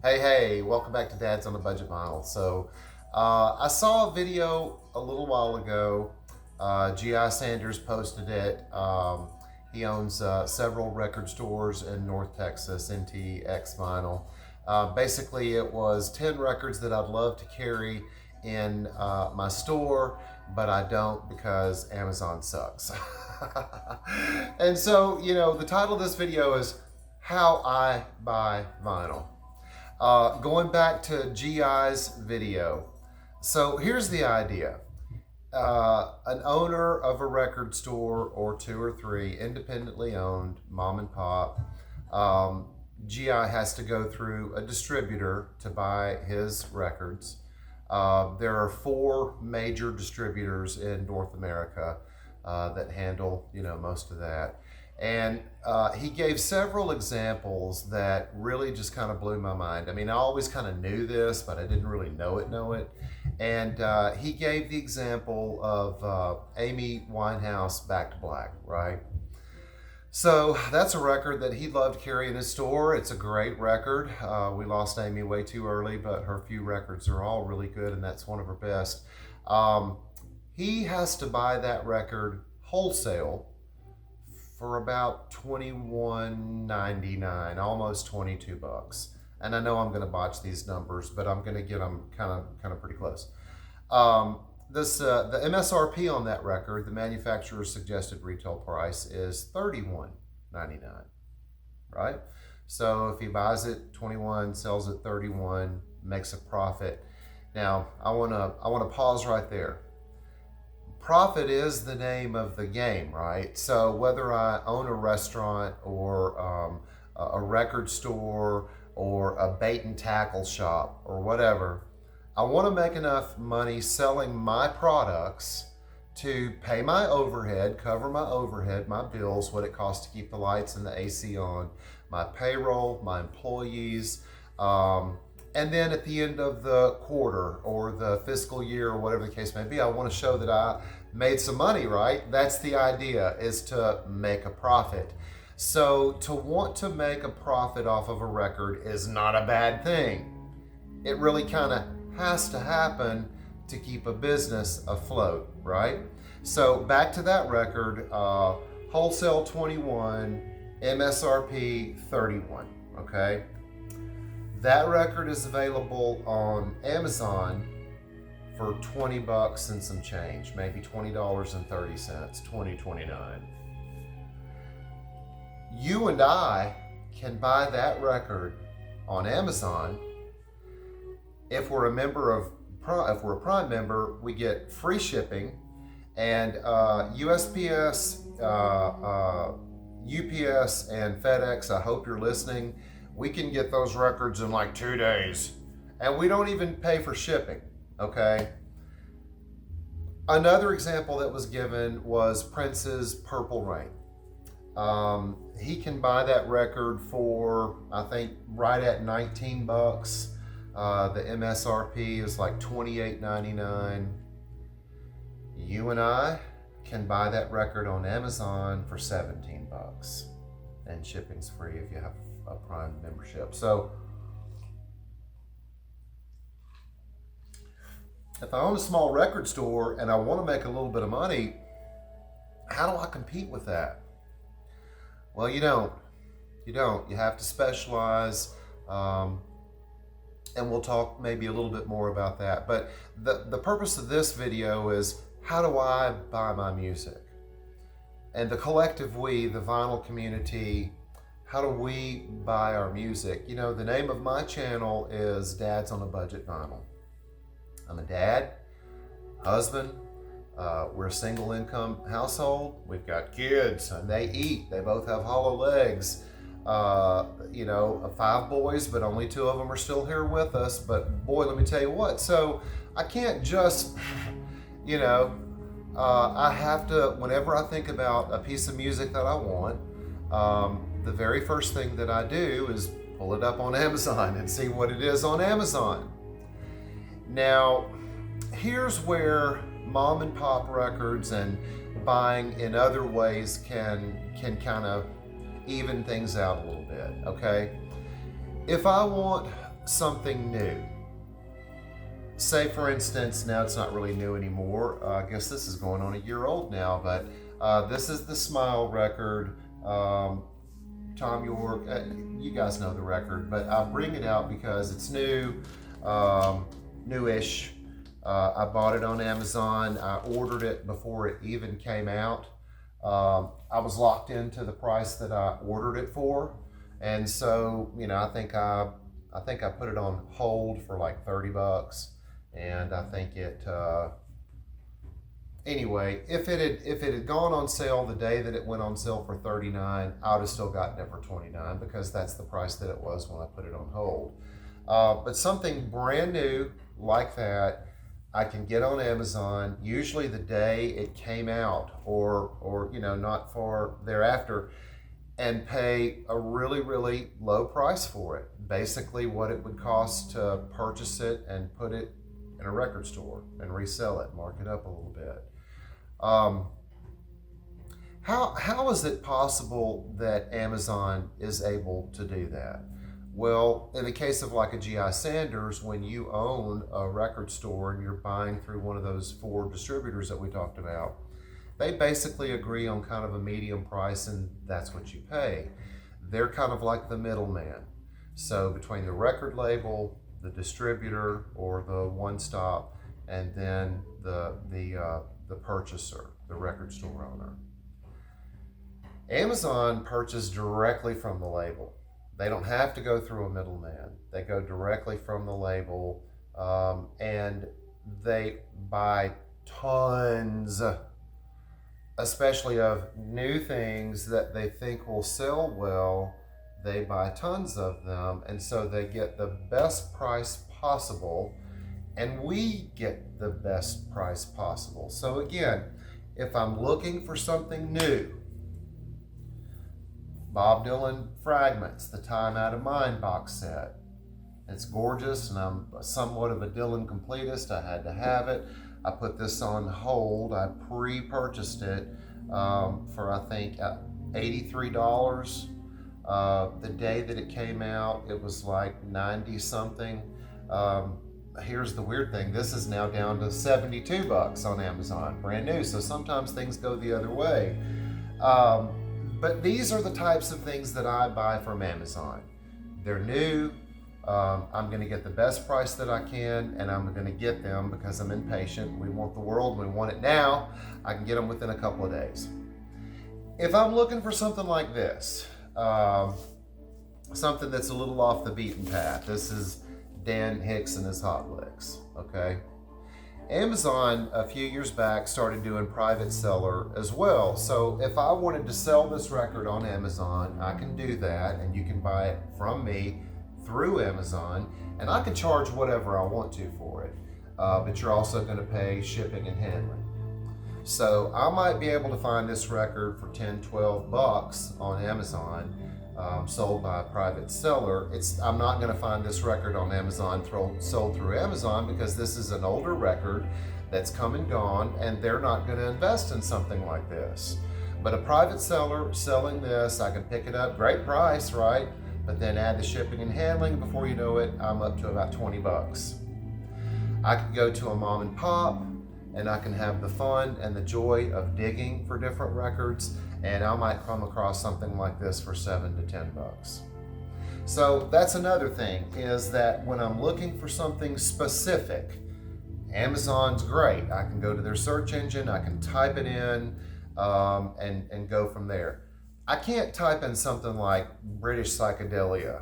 Hey, welcome back to Dad's on a Budget Vinyl. I saw a video a little while ago. G.I. Sanders posted it. He owns several record stores in North Texas, NTX Vinyl. Basically, it was 10 records that I'd love to carry in my store, but I don't because Amazon sucks. And so, the title of this video is How I Buy Vinyl. Going back to GI's video. So here's the idea. An owner of a record store or two or three, independently owned, mom and pop, GI has to go through a distributor to buy his records. There are 4 major distributors in North America that handle, most of that. And he gave several examples that really just kind of blew my mind. I mean, I always kind of knew this, but I didn't really know it. And he gave the example of Amy Winehouse, Back to Black, right? So that's a record that he'd love to carry in his store. It's a great record. We lost Amy way too early, but her few records are all really good, and that's one of her best. He has to buy that record wholesale for about $21.99, almost $22. And I know I'm going to botch these numbers, but I'm going to get them kind of pretty close. The MSRP on that record, the manufacturer's suggested retail price, is $31.99, right? So if he buys it 21, sells it 31, makes a profit. Now I want to pause right there. Profit is the name of the game, right? So whether I own a restaurant or a record store or a bait and tackle shop or whatever, I want to make enough money selling my products to pay my overhead, cover my overhead, my bills, what it costs to keep the lights and the AC on, my payroll, my employees, and then at the end of the quarter or the fiscal year or whatever the case may be, I want to show that I made some money, right? That's the idea, is to make a profit. So to want to make a profit off of a record is not a bad thing. It really kind of has to happen to keep a business afloat, right? So back to that record, wholesale 21, MSRP 31, okay? That record is available on Amazon for $20 and some change, maybe $20.30, $20.29. You and I can buy that record on Amazon. If we're a a Prime member, we get free shipping, and USPS, UPS, and FedEx, I hope you're listening, we can get those records in like 2 days, and we don't even pay for shipping, okay? Another example that was given was Prince's Purple Rain. He can buy that record for, I think, right at $19. The MSRP is like $28.99. You and I can buy that record on Amazon for $17, and shipping's free if you have a Prime membership. So if I own a small record store and I want to make a little bit of money, how do I compete with that? Well, you don't. You have to specialize, and we'll talk maybe a little bit more about that. But the purpose of this video is, how do I buy my music? And the collective we, the vinyl community, how do we buy our music? The name of my channel is Dad's on a Budget Vinyl. I'm a dad, husband, we're a single income household. We've got kids and they eat. They both have hollow legs. 5 boys, but only 2 of them are still here with us. But boy, let me tell you what. So I can't just, I have to, whenever I think about a piece of music that I want, the very first thing that I do is pull it up on Amazon and see what it is on Amazon. Now, here's where mom and pop records and buying in other ways can kind of even things out a little bit, okay? If I want something new. Say, for instance, now it's not really new anymore. I guess this is going on a year old now, but this is the Smile record. Tom York, you guys know the record, but I bring it out because it's new, newish. I bought it on Amazon. I ordered it before it even came out. I was locked into the price that I ordered it for, and so I think I put it on hold for like $30, and I think it. Anyway, if it had gone on sale the day that it went on sale for $39, I would have still gotten it for $29 because that's the price that it was when I put it on hold. But something brand new like that, I can get on Amazon usually the day it came out, or not far thereafter, and pay a really, really low price for it. Basically, what it would cost to purchase it and put it in a record store and resell it, mark it up a little bit. How is it possible that Amazon is able to do that? Well, in the case of like a G.I. Sanders, when you own a record store and you're buying through one of those 4 distributors that we talked about, they basically agree on kind of a medium price, and that's what you pay. They're kind of like the middleman. So between the record label, the distributor or the one-stop, and then the purchaser, the record store owner. Amazon purchases directly from the label. They don't have to go through a middleman. They go directly from the label, and they buy tons, especially of new things that they think will sell well. They buy tons of them, and so they get the best price possible, and we get the best price possible. So again, if I'm looking for something new, Bob Dylan Fragments, the Time Out of Mind box set. It's gorgeous, and I'm somewhat of a Dylan completist. I had to have it. I put this on hold. I pre-purchased it for I think $83. The day that it came out, it was like 90 something. Here's the weird thing. This is now down to $72 on Amazon, brand new. So sometimes things go the other way. But these are the types of things that I buy from Amazon. They're new. I'm going to get the best price that I can, and I'm going to get them because I'm impatient. We want the world. We want it now. I can get them within a couple of days. If I'm looking for something like this, something that's a little off the beaten path, this is Dan Hicks and his Hot Licks, okay? Amazon a few years back started doing private seller as well. So if I wanted to sell this record on Amazon, I can do that, and you can buy it from me through Amazon, and I can charge whatever I want to for it. But you're also going to pay shipping and handling. So I might be able to find this record for $10-12 on Amazon, sold by a private seller. I'm not going to find this record on Amazon sold through Amazon because this is an older record that's come and gone, and they're not going to invest in something like this. But a private seller selling this, I can pick it up, great price, right? But then add the shipping and handling. Before you know it, I'm up to about $20. I could go to a mom and pop, and I can have the fun and the joy of digging for different records, and I might come across something like this for $7 to $10. So that's another thing, is that when I'm looking for something specific, Amazon's great. I can go to their search engine, I can type it in, and go from there. I can't type in something like British psychedelia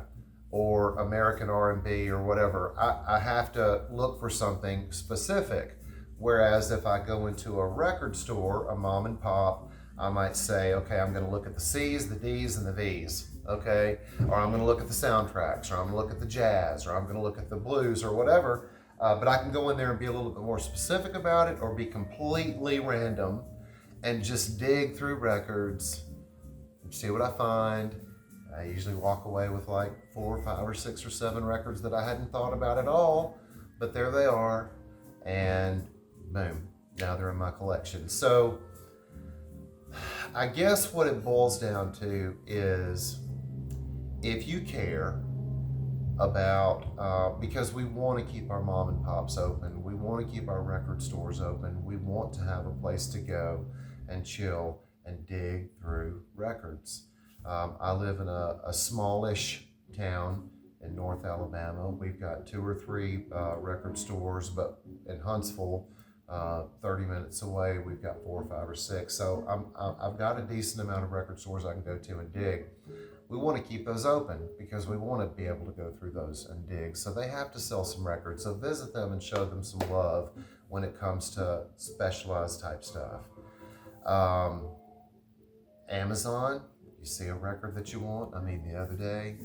or American R&B or whatever. I have to look for something specific. Whereas if I go into a record store, a mom and pop, I might say, okay, I'm going to look at the C's, the D's, and the V's, okay? Or I'm going to look at the soundtracks, or I'm going to look at the jazz, or I'm going to look at the blues, or whatever. But I can go in there and be a little bit more specific about it, or be completely random and just dig through records, see what I find. I usually walk away with like 4 or 5 or 6 or 7 records that I hadn't thought about at all, but there they are, and boom, now they're in my collection. So I guess what it boils down to is, if you care about because we want to keep our mom and pops open. We want to keep our record stores open. We want to have a place to go and chill and dig through records. I live in a smallish town in North Alabama. We've got 2 or 3 record stores, but in Huntsville, 30 minutes away, we've got 4 or 5 or 6. So I've got a decent amount of record stores I can go to and dig. We want to keep those open because we want to be able to go through those and dig. So they have to sell some records. So visit them and show them some love when it comes to specialized type stuff. Amazon, you see a record that you want. I mean, the other day,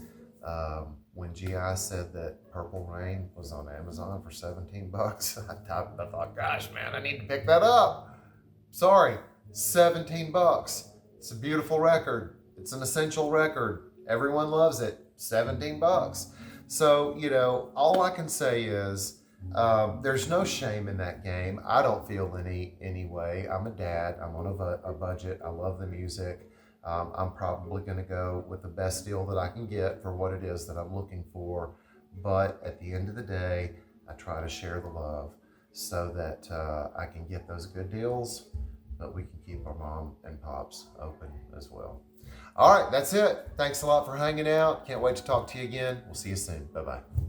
when GI said that Purple Rain was on Amazon for $17, I thought, gosh, man, I need to pick that up. Sorry, $17. It's a beautiful record. It's an essential record. Everyone loves it. $17. So, all I can say is there's no shame in that game. I don't feel any way. I'm a dad. I'm on a budget. I love the music. I'm probably going to go with the best deal that I can get for what it is that I'm looking for. But at the end of the day, I try to share the love so that I can get those good deals, but we can keep our mom and pops open as well. All right, that's it. Thanks a lot for hanging out. Can't wait to talk to you again. We'll see you soon. Bye-bye.